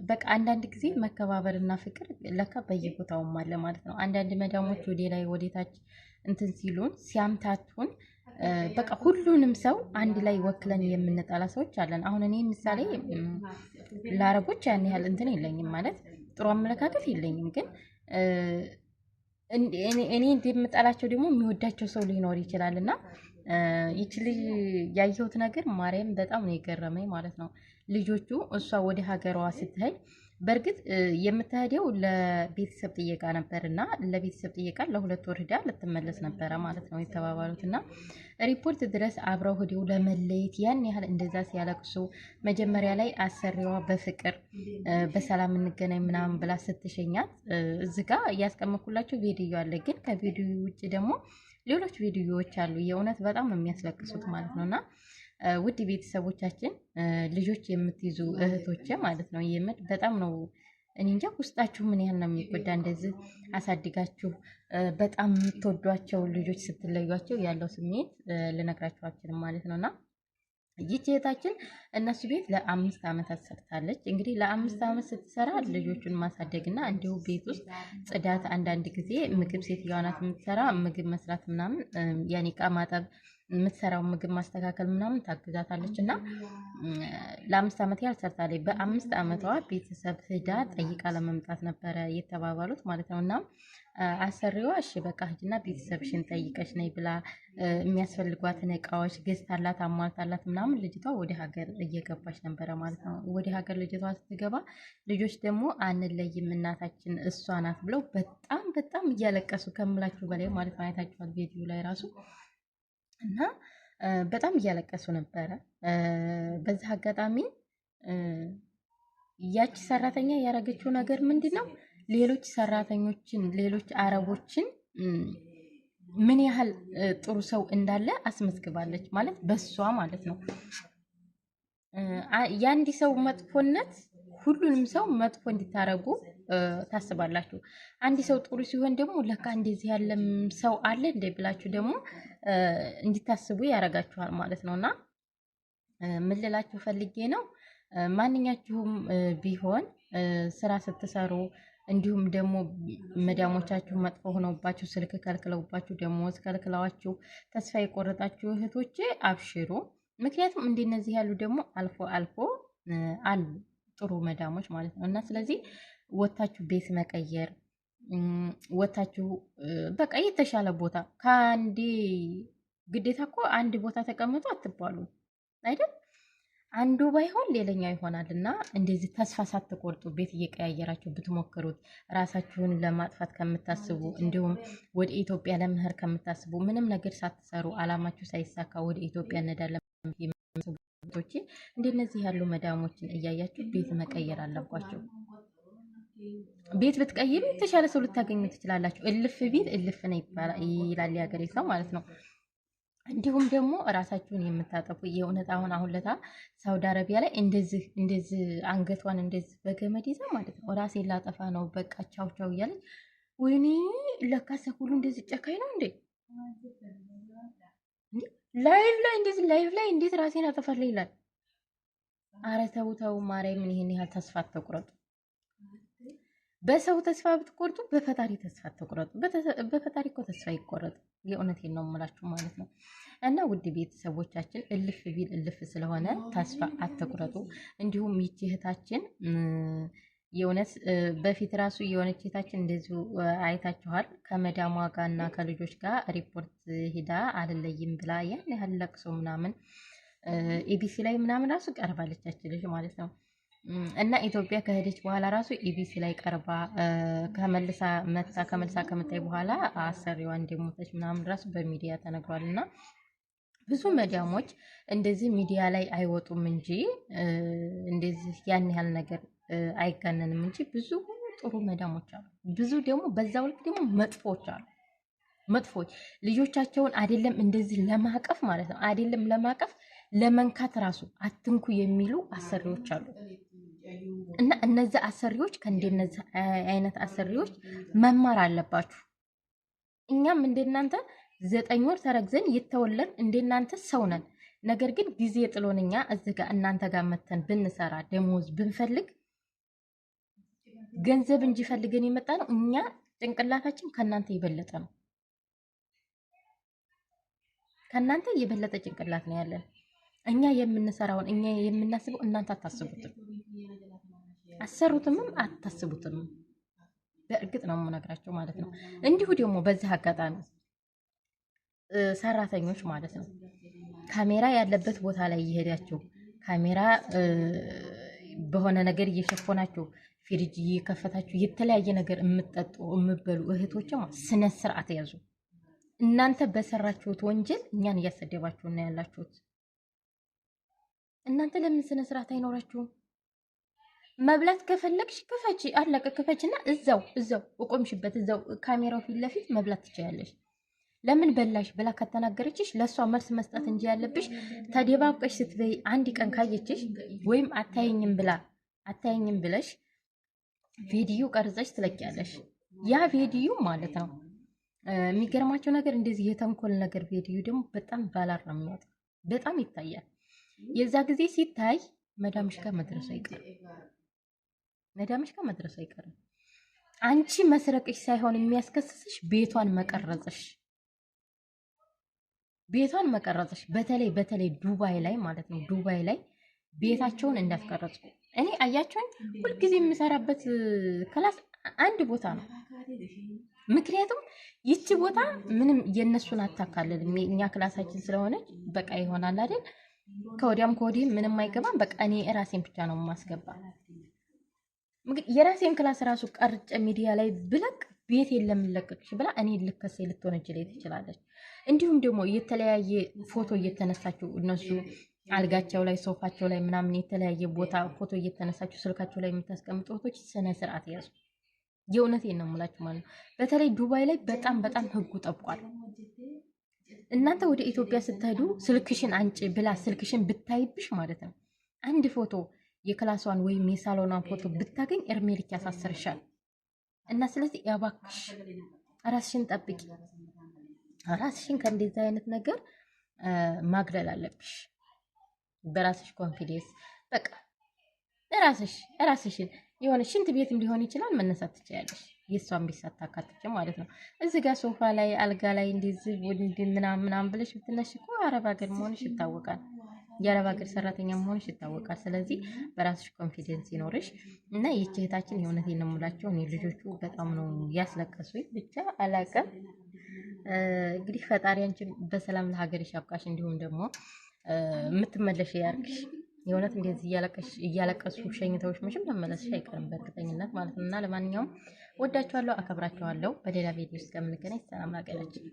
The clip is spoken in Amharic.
በቃ አንዳንድ ጊዜ መከባበርና ፍቅር ለካ በየቦታውም አለ ማለት ነው። አንዳንድ መዳሞች ወደ ላይ ወደታች እንትን ሲሉን ሲያምታቱን በቃ ሁሉንም ሰው አንድ ላይ ወክለን የምንጠላ ሰዎች አለን። አሁን እኔ ምሳሌ ለአረቦች ያን ያህል እንትን የለኝም ማለት ጥሩ አመለካከት የለኝም። ግን እኔ እንደምጠላቸው ደግሞ የሚወዳቸው ሰው ሊኖር ይችላል። እና ይች ልጅ ያየሁት ነገር ማርያም በጣም ነው የገረመኝ ማለት ነው። ልጆቹ እሷ ወደ ሀገሯ ስትሄድ በእርግጥ የምትሄደው ለቤተሰብ ጥየቃ ነበር እና ለቤተሰብ ጥየቃ ለ2 ወር ሂዳ ልትመለስ ነበረ ማለት ነው የተባባሉት። እና ሪፖርት ድረስ አብረው ሂደው ለመለየት ያን ያህል እንደዛ ሲያለቅሱ መጀመሪያ ላይ አሰሪዋ በፍቅር በሰላም እንገናኝ ምናምን ብላ ስትሸኛት እዚህ ጋ እያስቀመጥኩላቸው ቪዲዮ አለ። ግን ከቪዲዮ ውጭ ደግሞ ሌሎች ቪዲዮዎች አሉ የእውነት በጣም ነው የሚያስለቅሱት ማለት ነው። እና ውድ ቤተሰቦቻችን ልጆች የምትይዙ እህቶች ማለት ነው የምር በጣም ነው እኔ እንጃ ውስጣችሁ ምን ያህል ነው የሚጎዳ። እንደዚህ አሳድጋችሁ በጣም የምትወዷቸው ልጆች ስትለዩቸው ያለው ስሜት ልነግራችሁ አልችልም ማለት ነውና ይህች እህታችን እነሱ ቤት ለ5 ዓመታት ሰርታለች። እንግዲህ ለ5 ዓመት ስትሰራ ልጆቹን ማሳደግና እንዲሁ ቤት ውስጥ ጽዳት፣ አንዳንድ ጊዜ ምግብ ሴትዮዋ ናት የምትሰራ ምግብ መስራት ምናምን ያኔ ዕቃ ማጠብ የምትሰራው ምግብ ማስተካከል ምናምን ታግዛታለች። እና ለ5 ዓመት ያህል ሰርታለች። በ5 ዓመቷ ቤተሰብ ሂዳ ጠይቃ ለመምጣት ነበረ የተባባሉት ማለት ነው። እና አሰሪዋ እሺ በቃ ሂጂና ቤተሰብሽን ጠይቀሽ ነይ ብላ የሚያስፈልጓትን እቃዎች ገዝታላት አሟልታላት ምናምን ልጅቷ ወደ ሀገር እየገባች ነበረ ማለት ነው። ወደ ሀገር ልጅቷ ስትገባ ልጆች ደግሞ አንለይም እናታችን እሷ ናት ብለው በጣም በጣም እያለቀሱ ከምላችሁ በላይ ማለት ነው። አይታችኋል ቪዲዮ ላይ ራሱ እና በጣም እያለቀሱ ነበረ። በዚህ አጋጣሚ ያቺ ሰራተኛ ያደረገችው ነገር ምንድን ነው? ሌሎች ሰራተኞችን ሌሎች አረቦችን ምን ያህል ጥሩ ሰው እንዳለ አስመዝግባለች ማለት በሷ ማለት ነው። የአንድ ሰው መጥፎነት ሁሉንም ሰው መጥፎ እንዲታረጉ ታስባላችሁ። አንድ ሰው ጥሩ ሲሆን ደግሞ ለካ እንደዚህ ያለም ሰው አለ እንደ ብላችሁ ደግሞ እንዲታስቡ ያረጋችኋል ማለት ነውና ምን ልላችሁ ፈልጌ ነው ማንኛችሁም ቢሆን ስራ ስትሰሩ እንዲሁም ደግሞ መዳሞቻችሁ መጥፎ ሆነውባችሁ ስልክ ከልክለውባችሁ ደሞዝ ከልክለዋችሁ ተስፋ የቆረጣችሁ እህቶቼ አብሽሩ። ምክንያቱም እንደነዚህ ያሉ ደግሞ አልፎ አልፎ አሉ ጥሩ መዳሞች ማለት ነው። እና ስለዚህ ወታችሁ ቤት መቀየር ወታችሁ በቃ የተሻለ ቦታ ከአንዴ ግዴታ እኮ አንድ ቦታ ተቀምጦ አትባሉ አይደል? አንዱ ባይሆን ሌላኛው ይሆናል። እና እንደዚህ ተስፋ ሳትቆርጡ ቤት እየቀያየራችሁ ብትሞክሩት ራሳችሁን ለማጥፋት ከምታስቡ እንዲሁም ወደ ኢትዮጵያ ለመሄድ ከምታስቡ ምንም ነገር ሳትሰሩ አላማችሁ ሳይሳካ ወደ ኢትዮጵያ እንሄዳለን ቶቼ እንደነዚህ ያሉ መዳሞችን እያያችሁ ቤት መቀየር አለባቸው። ቤት ብትቀይሩ የተሻለ ሰው ልታገኙ ትችላላችሁ። እልፍ ቢል እልፍ ነው ይላል የሀገሬ ሰው ማለት ነው። እንዲሁም ደግሞ እራሳችሁን የምታጠፉ የእውነት አሁን ለታ ሳውዲ አረቢያ ላይ እንደዚህ አንገቷን እንደዚህ በገመድ ይዛ ማለት ነው ራሴን ላጠፋ ነው በቃ ቻው ቻው እያለች ወይኔ ለካ ሰኩሉ እንደዚህ ጨካኝ ነው እንዴ! ላይቭ ላይ እንዴት ራሴን አጠፋለሁ ይላል። አረ ተው ተው ማርያምን ይሄን ያህል ተስፋ አትቁረጡ። በሰው ተስፋ ብትቆርጡ በፈጣሪ ተስፋ አትቁረጡ። በፈጣሪ እኮ ተስፋ ይቆረጥ። የእውነቴን ነው የምላችሁ ማለት ነው። እና ውድ ቤተሰቦቻችን እልፍ ቢል እልፍ ስለሆነ ተስፋ አትቁረጡ። እንዲሁም ይቺ እህታችን የእውነት በፊት ራሱ የሆነች እህታችን እንደዚሁ አይታችኋል። ከመዳሟ ጋር እና ከልጆች ጋር ሪፖርት ሂዳ አልለይም ብላ ያን ያህል ለቅሶ ምናምን ኢቢሲ ላይ ምናምን ራሱ ቀርባለች ያች ልጅ ማለት ነው። እና ኢትዮጵያ ከሄደች በኋላ ራሱ ኢቢሲ ላይ ቀርባ ከመልሳ ከመታይ በኋላ አሰሪዋ እንደሞተች ምናምን ራሱ በሚዲያ ተነግሯል። እና ብዙ መዳሞች እንደዚህ ሚዲያ ላይ አይወጡም እንጂ እንደዚህ ያን ያህል ነገር አይጋነንም እንጂ ብዙ ጥሩ መዳሞች አሉ። ብዙ ደግሞ በዛው ልክ ደግሞ መጥፎች አሉ። መጥፎች ልጆቻቸውን አይደለም እንደዚህ ለማቀፍ ማለት ነው አይደለም ለማቀፍ ለመንካት ራሱ አትንኩ የሚሉ አሰሪዎች አሉ። እና እነዚህ አሰሪዎች ከእንደነዚህ አይነት አሰሪዎች መማር አለባችሁ። እኛም እንደናንተ 9 ወር ተረግዘን የተወለድ እንደናንተ ሰው ነን። ነገር ግን ጊዜ ጥሎን እኛ እዚህ ጋር እናንተ ጋር መተን ብንሰራ ደሞዝ ብንፈልግ ገንዘብ እንጂ ፈልገን የመጣ ነው። እኛ ጭንቅላታችን ከእናንተ የበለጠ ነው። ከእናንተ የበለጠ ጭንቅላት ነው ያለን። እኛ የምንሰራውን እኛ የምናስበው እናንተ አታስቡትም፣ አሰሩትምም አታስቡትም። በእርግጥ ነው የምነግራቸው ማለት ነው። እንዲሁ ደግሞ በዚህ አጋጣሚ ሰራተኞች ማለት ነው ካሜራ ያለበት ቦታ ላይ እየሄዳችሁ ካሜራ በሆነ ነገር እየሸፈናችሁ ፍሪጅ እየከፈታችሁ የተለያየ ነገር የምትጠጡ የምትበሉ እህቶችም ስነ ስርዓት ያዙ። እናንተ በሰራችሁት ወንጀል እኛን እያሰደባችሁ ነው ያላችሁት። እናንተ ለምን ስነ ስርዓት አይኖራችሁም? መብላት ከፈለግሽ ክፈቺ፣ አለቀ። ክፈችና እዛው እቆምሽበት እዛው ካሜራው ፊት ለፊት መብላት ትችያለሽ። ለምን በላሽ ብላ ከተናገረችሽ ለሷ መልስ መስጠት እንጂ ያለብሽ ተደባብቀሽ ስትበይ አንድ ቀን ካየችሽ ወይም አታየኝም ብለሽ ቪዲዮ ቀርጸሽ ትለቂያለሽ። ያ ቪዲዮ ማለት ነው የሚገርማቸው ነገር እንደዚህ የተንኮል ነገር ቪዲዮ ደግሞ በጣም ባላር ነው የሚወጣው፣ በጣም ይታያል። የዛ ጊዜ ሲታይ መዳምሽ ጋር መድረሱ አይቀርም። አንቺ መስረቅሽ ሳይሆን የሚያስከስስሽ ቤቷን መቀረጽሽ በተለይ ዱባይ ላይ ማለት ነው። ዱባይ ላይ ቤታቸውን እንዳስቀረጹ እኔ አያቸውኝ ሁልጊዜ የምሰራበት ክላስ አንድ ቦታ ነው። ምክንያቱም ይቺ ቦታ ምንም የነሱን አታካልልም። እኛ ክላሳችን ስለሆነች በቃ ይሆናል አይደል? ከወዲያም ከወዲህም ምንም አይገባም። በቃ እኔ ራሴን ብቻ ነው የማስገባ። የራሴን ክላስ ራሱ ቀርጬ ሚዲያ ላይ ብለቅ ቤት የለም ለቅቅሽ ብላ እኔ ልከሰ ልትወነጅለኝ ትችላለች። እንዲሁም ደግሞ የተለያየ ፎቶ እየተነሳችሁ እነሱ አልጋቸው ላይ ሶፋቸው ላይ ምናምን የተለያየ ቦታ ፎቶ እየተነሳችሁ ስልካቸው ላይ የምታስቀምጡ ፎቶች ስነ ስርዓት ያዙ። የእውነቴን ነው የምላችሁ ማለት ነው። በተለይ ዱባይ ላይ በጣም ህጉ ጠብቋል። እናንተ ወደ ኢትዮጵያ ስትሄዱ ስልክሽን አንጭ ብላ ስልክሽን ብታይብሽ ማለት ነው አንድ ፎቶ የክላሷን ወይም የሳሎኗን ፎቶ ብታገኝ እርሜ ልክ ያሳሰርሻል። እና ስለዚህ ያባክሽ ራስሽን ጠብቂ። ራስሽን ከእንደዚህ አይነት ነገር ማግለል አለብሽ። በራስሽ ኮንፊደንስ በቃ ራስሽን የሆነ ሽንት ቤትም ሊሆን ይችላል መነሳት ትችያለሽ። የሷን ቤት ሳታካትች ማለት ነው። እዚህ ጋር ሶፋ ላይ አልጋ ላይ እንደዚህ ምናምን ብለሽ ብትነሽ እኮ አረብ ሀገር መሆንሽ ይታወቃል። የአረብ ሀገር ሰራተኛ መሆንሽ ይታወቃል። ስለዚህ በራስሽ ኮንፊደንስ ይኖርሽ እና ይህች እህታችን የእውነቴን ነው የምላቸው እኔ ልጆቹ በጣም ነው ያስለቀሱኝ። ብቻ አላውቅም። እንግዲህ ፈጣሪ አንቺን በሰላም ለሀገርሽ ያብቃሽ፣ እንዲሁም ደግሞ የምትመለሽ ያርግሽ። የእውነት እንደዚህ እያለቀሱ ሸኝተውሽ መቼም መመለስሽ አይቀርም በእርግጠኝነት ማለት ነው። እና ለማንኛውም ወዳችኋለሁ፣ አከብራችኋለሁ። በሌላ ቪዲዮ እስከምንገናኝ ሰላም ላገራችን።